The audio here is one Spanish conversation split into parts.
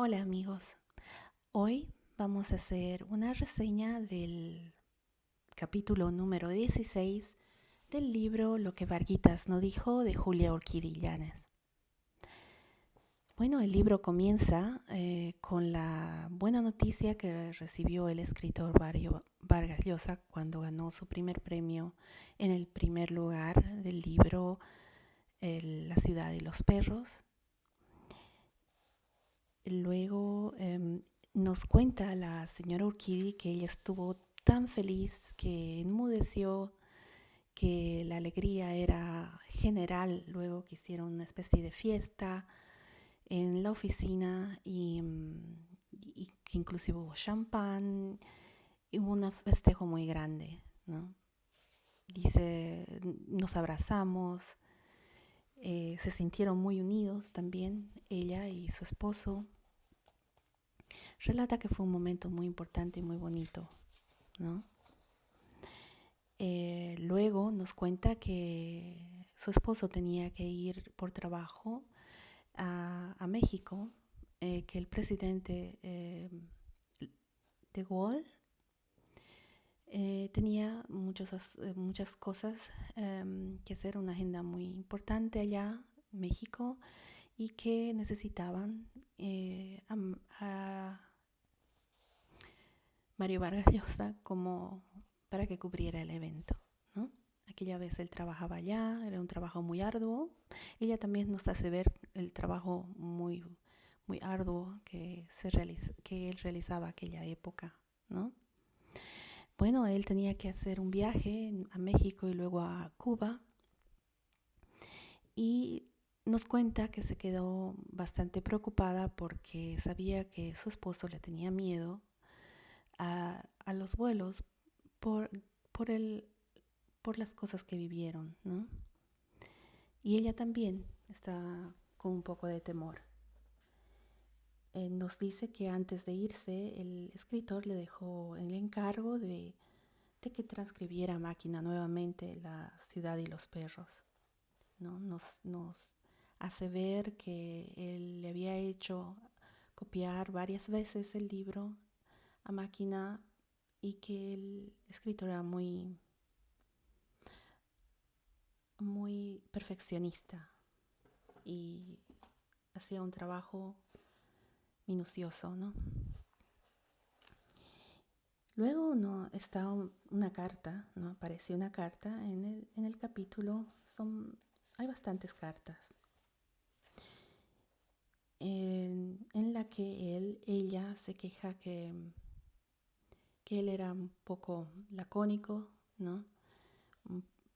Hola amigos, hoy vamos a hacer una reseña del capítulo número 16 del libro Lo que Varguitas no dijo de Julia Orquidillanes. Bueno, el libro comienza con la buena noticia que recibió el escritor Vargas Llosa cuando ganó su primer premio en el primer lugar del libro La ciudad de los perros. Luego nos cuenta la señora Urquidi que ella estuvo tan feliz que enmudeció, que la alegría era general, luego que hicieron una especie de fiesta en la oficina y que inclusive hubo champán y hubo un festejo muy grande, ¿no? Dice, nos abrazamos, se sintieron muy unidos también, ella y su esposo. Relata que fue un momento muy importante y muy bonito, ¿no? Luego nos cuenta que su esposo tenía que ir por trabajo a México, que el presidente de Gaulle tenía muchas cosas que hacer, una agenda muy importante allá en México y que necesitaban a Mario Vargas Llosa como para que cubriera el evento, ¿no? Aquella vez él trabajaba allá, era un trabajo muy arduo. Ella también nos hace ver el trabajo muy arduo que él realizaba aquella época, ¿no? Bueno, él tenía que hacer un viaje a México y luego a Cuba y nos cuenta que se quedó bastante preocupada porque sabía que su esposo le tenía miedo a los vuelos por, por, el, por las cosas que vivieron, ¿no? Y ella también está con un poco de temor. Nos dice que antes de irse, el escritor le dejó el encargo de que transcribiera a máquina nuevamente La ciudad y los perros, ¿no? Nos hace ver que él le había hecho copiar varias veces el libro a máquina y que el escritor era muy perfeccionista y hacía un trabajo minucioso, ¿no? Luego no está una carta, ¿no? Apareció una carta en el capítulo. Hay bastantes cartas en la que ella se queja que él era un poco lacónico, ¿no?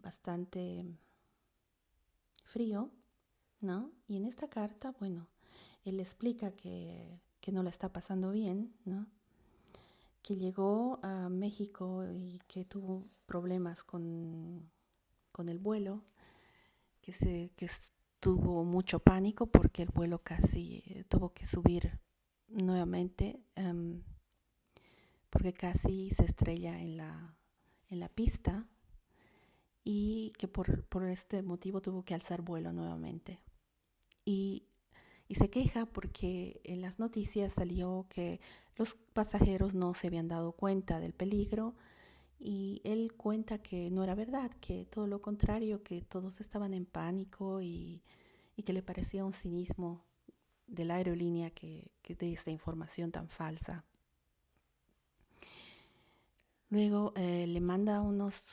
Bastante frío, ¿no? Y en esta carta, bueno, él explica que no la está pasando bien, ¿no? Que llegó a México y que tuvo problemas con el vuelo, que tuvo mucho pánico porque el vuelo casi tuvo que subir nuevamente porque casi se estrella en la pista y que por este motivo tuvo que alzar vuelo nuevamente. Y y se queja porque en las noticias salió que los pasajeros no se habían dado cuenta del peligro y él cuenta que no era verdad, que todo lo contrario, que todos estaban en pánico y que le parecía un cinismo de la aerolínea que dé esta información tan falsa. Luego le manda unos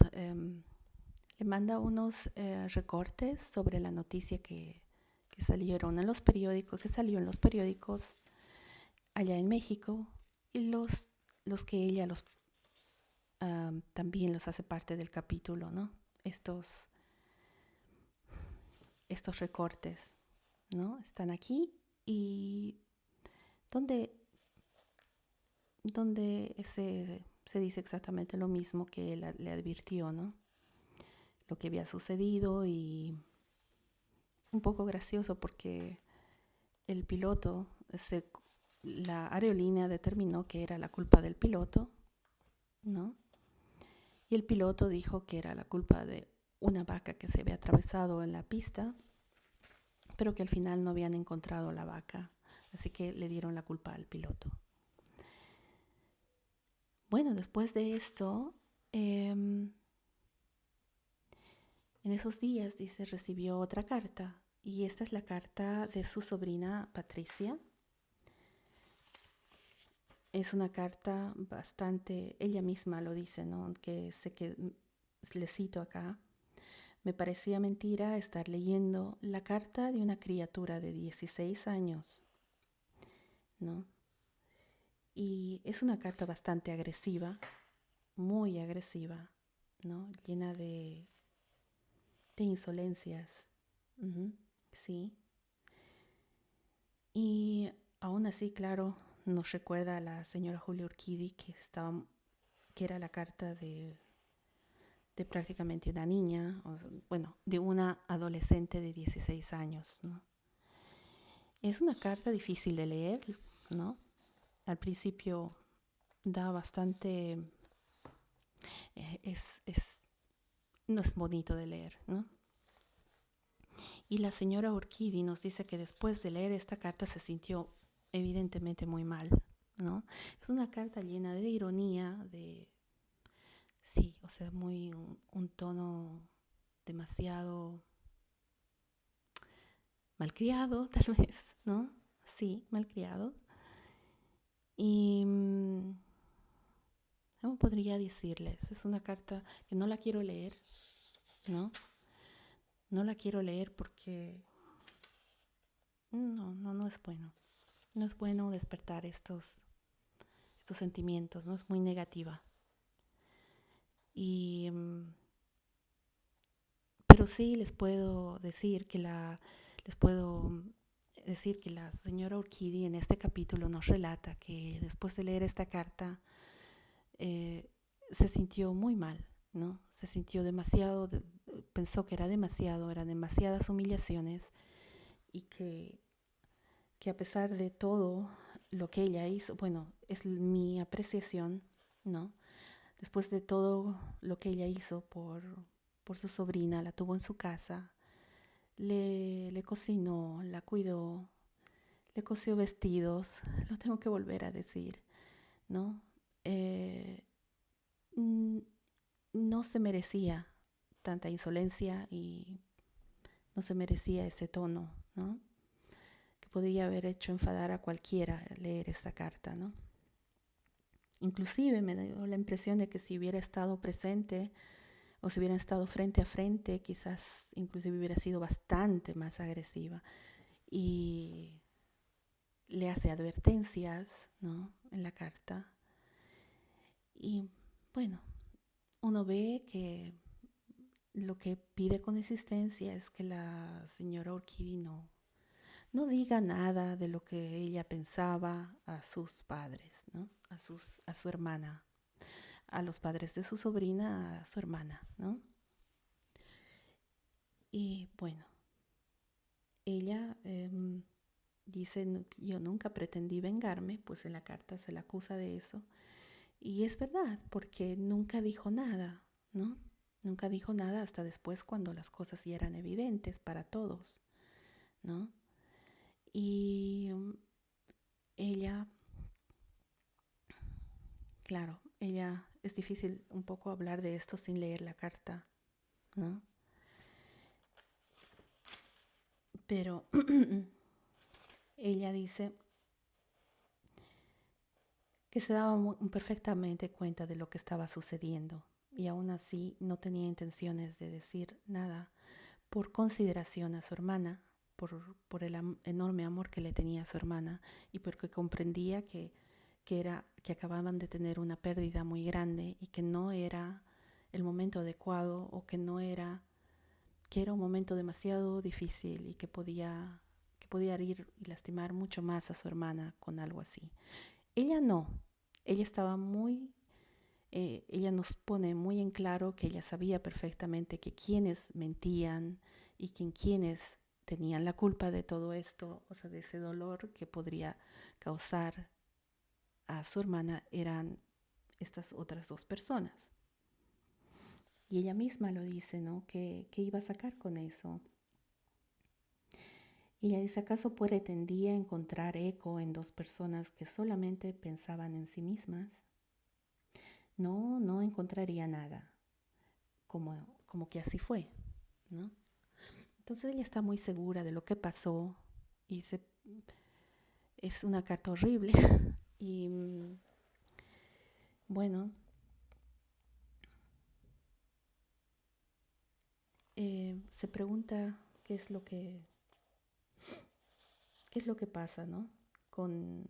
recortes sobre la noticia que salieron en los periódicos, que salió en los periódicos allá en México y los que ella también los hace parte del capítulo, ¿no? Estos recortes, ¿no? Están aquí y donde, donde se dice exactamente lo mismo que él le advirtió, ¿no? Lo que había sucedido y un poco gracioso porque el piloto, la aerolínea determinó que era la culpa del piloto, ¿no? Y el piloto dijo que era la culpa de una vaca que se había atravesado en la pista, pero que al final no habían encontrado la vaca Así que le dieron la culpa al piloto. Bueno, después de esto, en esos días, dice, recibió otra carta. Y esta es la carta de su sobrina Patricia. Es una carta bastante, ella misma lo dice, ¿no? Que sé que le cito acá. Me parecía mentira estar leyendo la carta de una criatura de 16 años, ¿no? Y es una carta bastante agresiva, muy agresiva, ¿no? Llena de insolencias. Uh-huh, sí. Y aún así, claro, nos recuerda a la señora Julia Urquidi que era la carta de prácticamente una niña, bueno, de una adolescente de 16 años, ¿no? Es una carta difícil de leer, ¿no? Al principio da bastante, no es bonito de leer, ¿no? Y la señora Urquidi nos dice que después de leer esta carta se sintió evidentemente muy mal, ¿no? Es una carta llena de ironía, sí, o sea, un tono demasiado malcriado, tal vez, ¿no? Sí, malcriado. Y ¿cómo podría decirles? Es una carta que no la quiero leer, ¿no? No la quiero leer porque no es bueno. No es bueno despertar estos sentimientos, ¿no? Es muy negativa. Y pero sí les puedo decir que la señora Urquidi en este capítulo nos relata que después de leer esta carta se sintió muy mal, ¿no? Se sintió pensó que eran demasiadas humillaciones y que a pesar de todo lo que ella hizo, bueno, es mi apreciación, ¿no? Después de todo lo que ella hizo por su sobrina, la tuvo en su casa, le cocinó, la cuidó, le cosió vestidos, lo tengo que volver a decir, ¿no? Eh, no se merecía tanta insolencia y no se merecía ese tono, ¿no? Que podría haber hecho enfadar a cualquiera leer esta carta, ¿no? Inclusive me dio la impresión de que si hubiera estado presente o si hubieran estado frente a frente, quizás inclusive hubiera sido bastante más agresiva. Y le hace advertencias, ¿no? En la carta. Y bueno, uno ve que lo que pide con insistencia es que la señora Urquidi no diga nada de lo que ella pensaba a sus padres, ¿no? A su hermana, a los padres de su sobrina, a su hermana, ¿no? Y bueno, ella dice, yo nunca pretendí vengarme, pues en la carta se la acusa de eso. Y es verdad, porque nunca dijo nada, ¿no? Nunca dijo nada hasta después cuando las cosas ya eran evidentes para todos, ¿no? Y ella, claro, ella, es difícil un poco hablar de esto sin leer la carta, ¿no? Pero ella dice que se daba perfectamente cuenta de lo que estaba sucediendo y aún así no tenía intenciones de decir nada por consideración a su hermana, por el enorme amor que le tenía a su hermana y porque comprendía que acababan de tener una pérdida muy grande y que no era el momento adecuado o que era un momento demasiado difícil y que podía herir y lastimar mucho más a su hermana con algo así. Ella no, ella estaba ella nos pone muy en claro que ella sabía perfectamente que quienes mentían y quienes tenían la culpa de todo esto, o sea, de ese dolor que podría causar a su hermana, eran estas otras dos personas. Y ella misma lo dice, ¿no? Que iba a sacar con eso. Y ella dice, ¿acaso pretendía encontrar eco en dos personas que solamente pensaban en sí mismas? No, no encontraría nada, como que así fue, ¿no? Entonces ella está muy segura de lo que pasó y es una carta horrible. Y bueno, se pregunta qué es lo que pasa, ¿no? Con,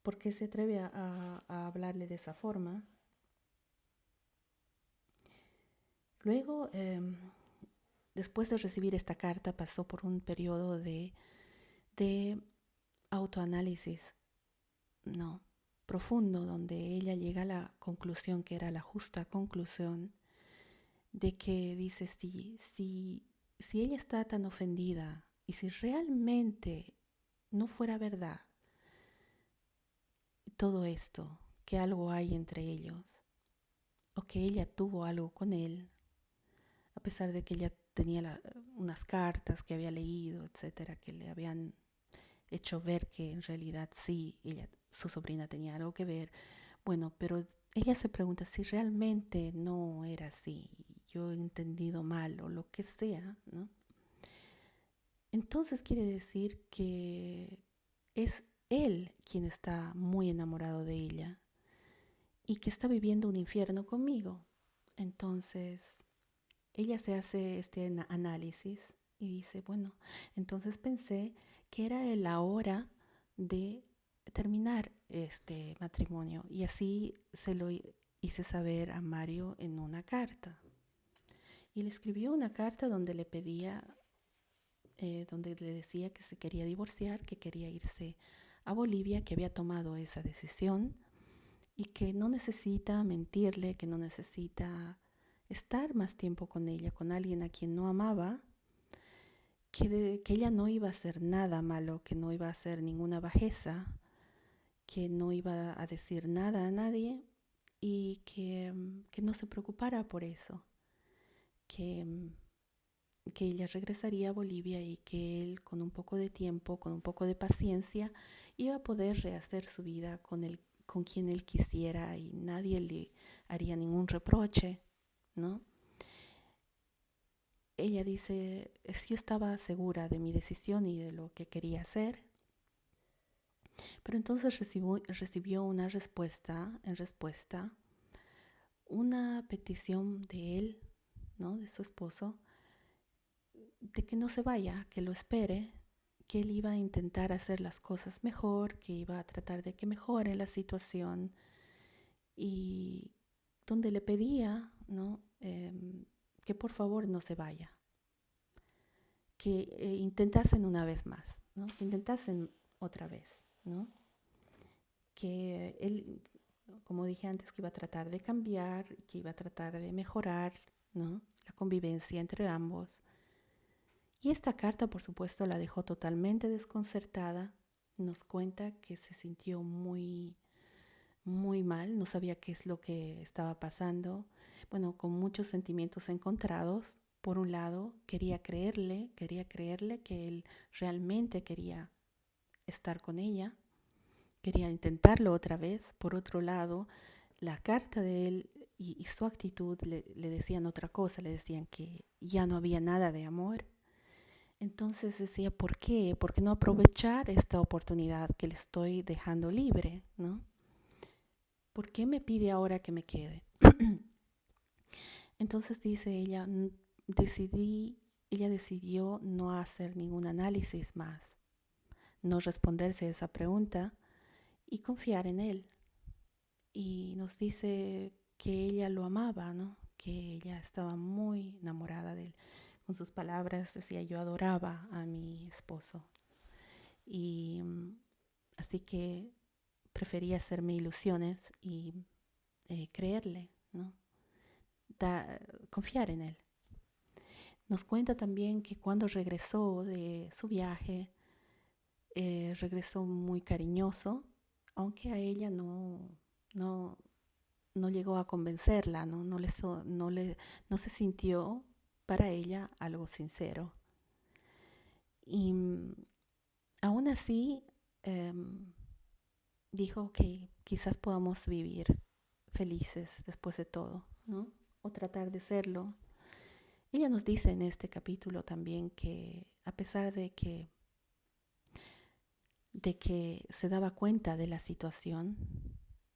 ¿Por qué se atreve a hablarle de esa forma? Luego, después de recibir esta carta, pasó por un periodo de autoanálisis, no, profundo, donde ella llega a la conclusión, que era la justa conclusión, de que dice, si ella está tan ofendida y si realmente no fuera verdad todo esto, que algo hay entre ellos, o que ella tuvo algo con él, a pesar de que ella tenía unas cartas que había leído, etcétera, que le habían hecho ver que en realidad sí, su sobrina tenía algo que ver. Bueno, pero ella se pregunta si realmente no era así, yo he entendido mal o lo que sea, ¿no? Entonces quiere decir que es él quien está muy enamorado de ella y que está viviendo un infierno conmigo. Entonces ella se hace este análisis y dice, bueno, entonces pensé que era la hora de terminar este matrimonio y así se lo hice saber a Mario en una carta. Y le escribió una carta donde le pedía, donde le decía que se quería divorciar, que quería irse a Bolivia, que había tomado esa decisión y que no necesita mentirle, que no necesita estar más tiempo con ella, con alguien a quien no amaba, que ella no iba a hacer nada malo, que no iba a hacer ninguna bajeza, que no iba a decir nada a nadie y que no se preocupara por eso, que, que ella regresaría a Bolivia y que él con un poco de tiempo, con un poco de paciencia, iba a poder rehacer su vida con quien él quisiera y nadie le haría ningún reproche, ¿no? Ella dice, yo estaba segura de mi decisión y de lo que quería hacer, pero entonces recibió una respuesta, una petición de él, ¿no? De su esposo, de que no se vaya, que lo espere, que él iba a intentar hacer las cosas mejor, que iba a tratar de que mejore la situación y donde le pedía, ¿no? Que por favor no se vaya, que intentasen una vez más, ¿no? Que intentasen otra vez, ¿no? Que él, como dije antes, que iba a tratar de cambiar, que iba a tratar de mejorar, ¿no? La convivencia entre ambos. Y esta carta, por supuesto, la dejó totalmente desconcertada. Nos cuenta que se sintió muy, muy mal, no sabía qué es lo que estaba pasando. Bueno, con muchos sentimientos encontrados. Por un lado, quería creerle que él realmente quería estar con ella, quería intentarlo otra vez. Por otro lado, la carta de él y su actitud le decían otra cosa, le decían que ya no había nada de amor. Entonces decía, ¿por qué? ¿Por qué no aprovechar esta oportunidad que le estoy dejando libre, ¿no? ¿Por qué me pide ahora que me quede? Entonces dice ella, ella decidió no hacer ningún análisis más, no responderse a esa pregunta y confiar en él. Y nos dice que ella lo amaba, ¿no? Que ella estaba muy enamorada de él. Con sus palabras decía, yo adoraba a mi esposo. Y así que prefería hacerme ilusiones y creerle, ¿no? Confiar en él. Nos cuenta también que cuando regresó de su viaje, regresó muy cariñoso, aunque a ella no, no llegó a convencerla, no se sintió para ella algo sincero. Y aún así dijo que quizás podamos vivir felices después de todo, ¿no? O tratar de serlo. Ella nos dice en este capítulo también que a pesar de que se daba cuenta de la situación,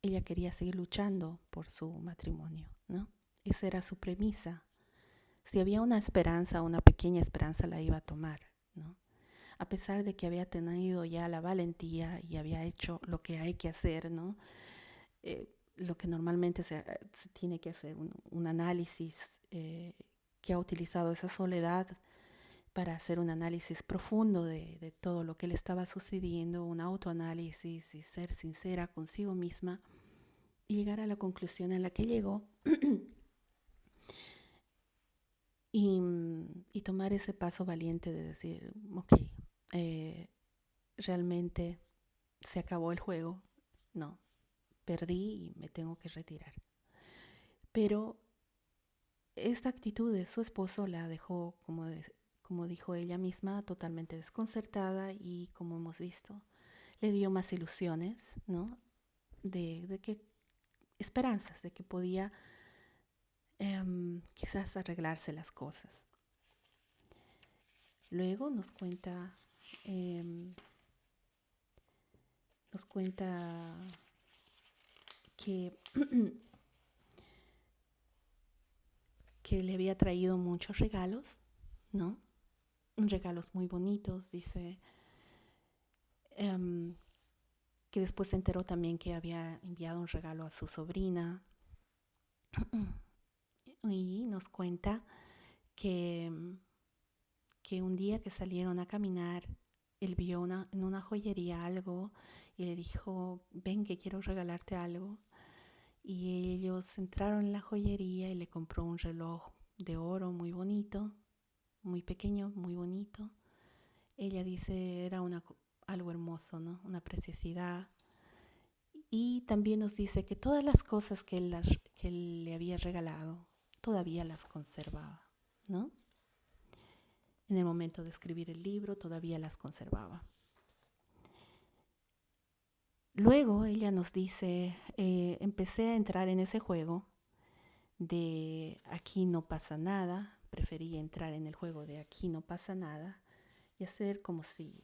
ella quería seguir luchando por su matrimonio, ¿no? Esa era su premisa. Si había una esperanza, una pequeña esperanza, la iba a tomar, ¿no? A pesar de que había tenido ya la valentía y había hecho lo que hay que hacer, ¿no? Lo que normalmente se tiene que hacer, un análisis que ha utilizado esa soledad para hacer un análisis profundo de todo lo que le estaba sucediendo, un autoanálisis y ser sincera consigo misma y llegar a la conclusión a la que llegó y tomar ese paso valiente de decir, ok, realmente se acabó el juego, no, perdí y me tengo que retirar. Pero esta actitud de su esposo la dejó, como dijo ella misma, totalmente desconcertada y, como hemos visto, le dio más ilusiones, ¿no? De que esperanzas, de que podía quizás arreglarse las cosas. Luego em, nos cuenta que, que le había traído muchos regalos, ¿no? Regalos muy bonitos, dice, que después se enteró también que había enviado un regalo a su sobrina y nos cuenta que, que un día que salieron a caminar, él vio en una joyería algo y le dijo, ven que quiero regalarte algo. Y ellos entraron en la joyería y le compró un reloj de oro muy bonito, muy pequeño, muy bonito. Ella dice era algo hermoso, ¿no? Una preciosidad. Y también nos dice que todas las cosas que él le había regalado todavía las conservaba, ¿no? En el momento de escribir el libro todavía las conservaba. Luego ella nos dice, empecé a entrar en ese juego de aquí no pasa nada, preferí entrar en el juego de aquí no pasa nada y hacer como si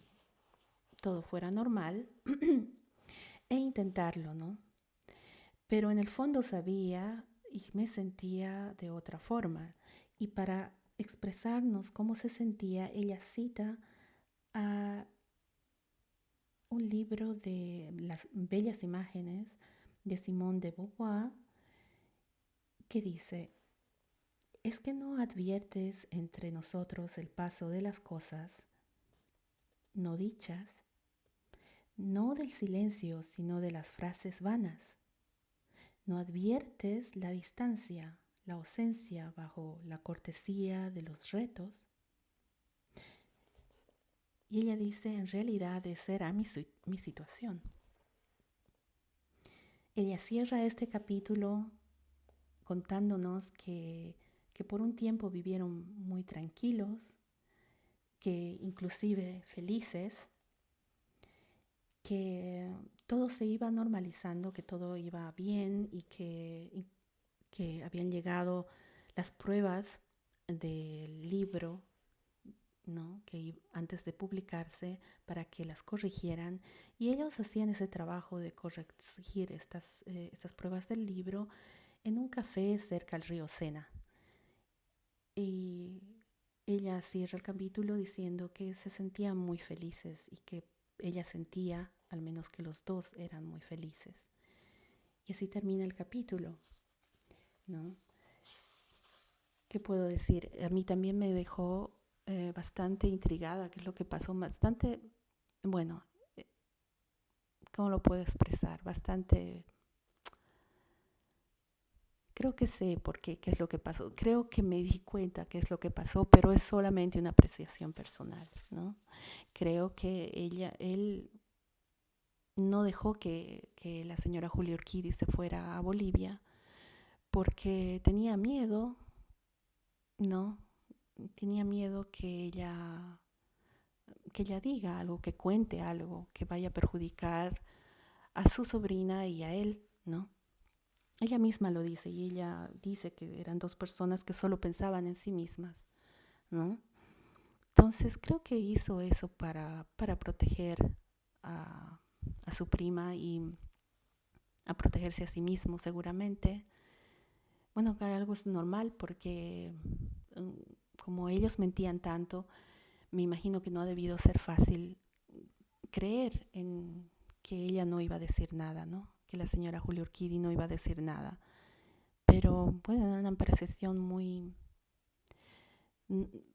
todo fuera normal e intentarlo, ¿no? Pero en el fondo sabía y me sentía de otra forma. Y para expresarnos cómo se sentía, ella cita a un libro de las bellas imágenes de Simone de Beauvoir que dice, es que no adviertes entre nosotros el paso de las cosas no dichas, no del silencio, sino de las frases vanas. No adviertes la distancia, la ausencia bajo la cortesía de los retos. Y ella dice, en realidad esa era mi situación. Ella cierra este capítulo contándonos que por un tiempo vivieron muy tranquilos, que inclusive felices, que todo se iba normalizando, que todo iba bien y que habían llegado las pruebas del libro, ¿no? Que antes de publicarse para que las corrigieran y ellos hacían ese trabajo de corregir estas pruebas del libro en un café cerca al río Sena. Y ella cierra el capítulo diciendo que se sentían muy felices y que ella sentía al menos que los dos eran muy felices. Y así termina el capítulo, ¿no? ¿Qué puedo decir? A mí también me dejó bastante intrigada, qué es lo que pasó, bastante, bueno, ¿cómo lo puedo expresar? Bastante, creo que sé por qué es lo que pasó, creo que me di cuenta qué es lo que pasó, pero es solamente una apreciación personal, ¿no? Creo que él no dejó que la señora Julia Urquidi se fuera a Bolivia porque tenía miedo, ¿no? Tenía miedo que ella que ella diga algo, que cuente algo que vaya a perjudicar a su sobrina y a él, ¿no? Ella misma lo dice y ella dice que eran dos personas que solo pensaban en sí mismas, ¿no? Entonces creo que hizo eso para proteger a, a su prima y a protegerse a sí mismo seguramente. Bueno, que algo es normal porque como ellos mentían tanto, me imagino que no ha debido ser fácil creer en que ella no iba a decir nada, ¿no? Que la señora Julia Urquidi no iba a decir nada. Pero bueno, era una percepción muy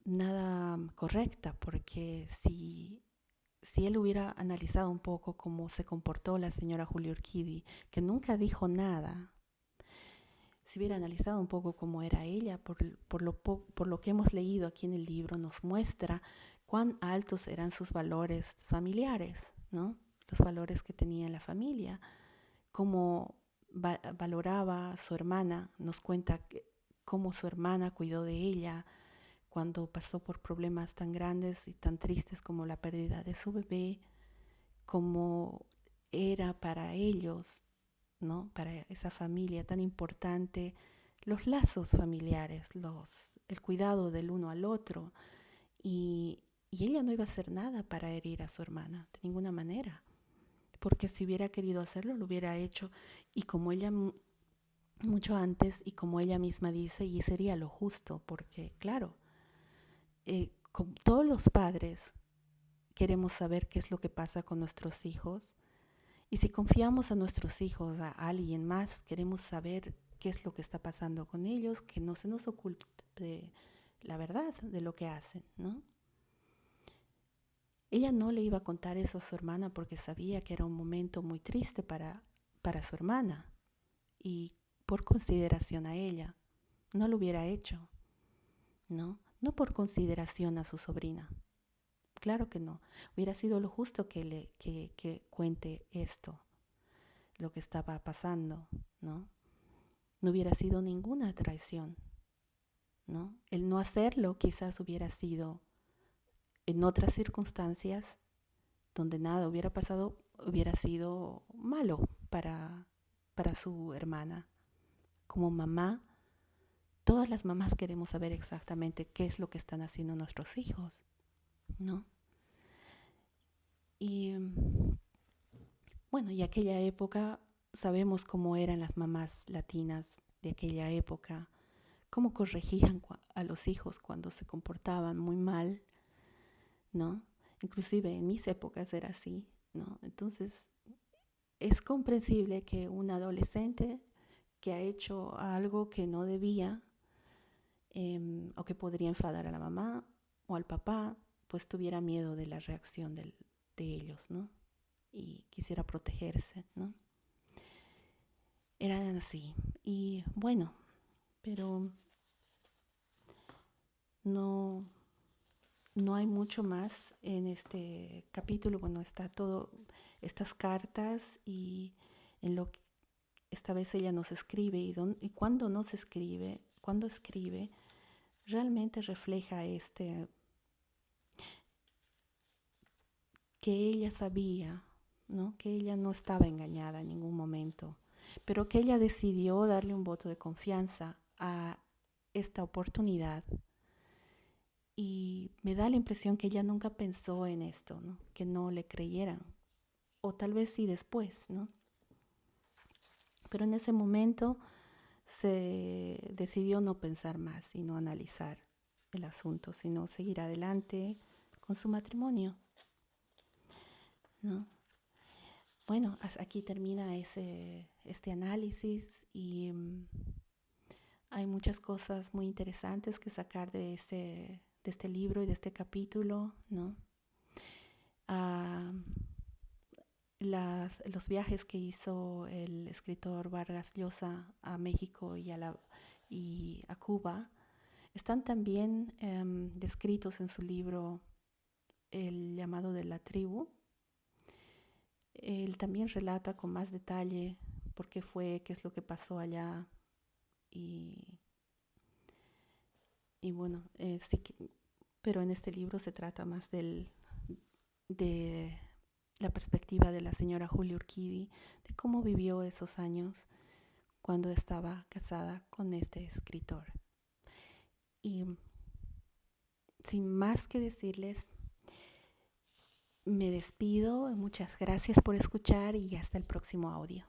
nada correcta, porque si él hubiera analizado un poco cómo se comportó la señora Julia Urquidi, que nunca dijo nada, si hubiera analizado un poco cómo era ella, por lo que hemos leído aquí en el libro, nos muestra cuán altos eran sus valores familiares, ¿no? Los valores que tenía la familia, cómo valoraba a su hermana, nos cuenta cómo su hermana cuidó de ella cuando pasó por problemas tan grandes y tan tristes como la pérdida de su bebé, cómo era para ellos, ¿no? Para esa familia tan importante, los lazos familiares, el cuidado del uno al otro. Y ella no iba a hacer nada para herir a su hermana, de ninguna manera, porque si hubiera querido hacerlo, lo hubiera hecho. Y como ella mucho antes, y como ella misma dice, y sería lo justo, porque claro, como todos los padres queremos saber qué es lo que pasa con nuestros hijos. Y si confiamos a nuestros hijos a alguien más, queremos saber qué es lo que está pasando con ellos, que no se nos oculte la verdad de lo que hacen, ¿no? Ella no le iba a contar eso a su hermana porque sabía que era un momento muy triste para su hermana. Y por consideración a ella, no lo hubiera hecho, ¿no? No por consideración a su sobrina. Claro que no. Hubiera sido lo justo que cuente esto, lo que estaba pasando, ¿no? No hubiera sido ninguna traición, ¿no? El no hacerlo quizás hubiera sido en otras circunstancias donde nada hubiera pasado, hubiera sido malo para su hermana. Como mamá, todas las mamás queremos saber exactamente qué es lo que están haciendo nuestros hijos, ¿no? Y bueno, y aquella época sabemos cómo eran las mamás latinas de aquella época, cómo corregían a los hijos cuando se comportaban muy mal, ¿no? Inclusive en mis épocas era así, ¿no? Entonces es comprensible que un adolescente que ha hecho algo que no debía o que podría enfadar a la mamá o al papá, pues tuviera miedo de la reacción de ellos, ¿no? Y quisiera protegerse, ¿no? Eran así. Y bueno, pero no, no hay mucho más en este capítulo. Bueno, está todo estas cartas y en lo que esta vez ella nos escribe y cuando nos escribe, cuando escribe, realmente refleja que ella sabía, ¿no? Que ella no estaba engañada en ningún momento, pero que ella decidió darle un voto de confianza a esta oportunidad. Y me da la impresión que ella nunca pensó en esto, ¿no? Que no le creyeran. O tal vez sí después, ¿no? Pero en ese momento se decidió no pensar más y no analizar el asunto, sino seguir adelante con su matrimonio, ¿no? Bueno, aquí termina este análisis y hay muchas cosas muy interesantes que sacar de este libro y de este capítulo, ¿no? Ah, los viajes que hizo el escritor Vargas Llosa a México y a Cuba están también descritos en su libro El llamado de la tribu. Él también relata con más detalle por qué fue, qué es lo que pasó allá y, y bueno, sí que, pero en este libro se trata más de la perspectiva de la señora Julia Urquidi, de cómo vivió esos años cuando estaba casada con este escritor. Y sin más que decirles, me despido. Muchas gracias por escuchar y hasta el próximo audio.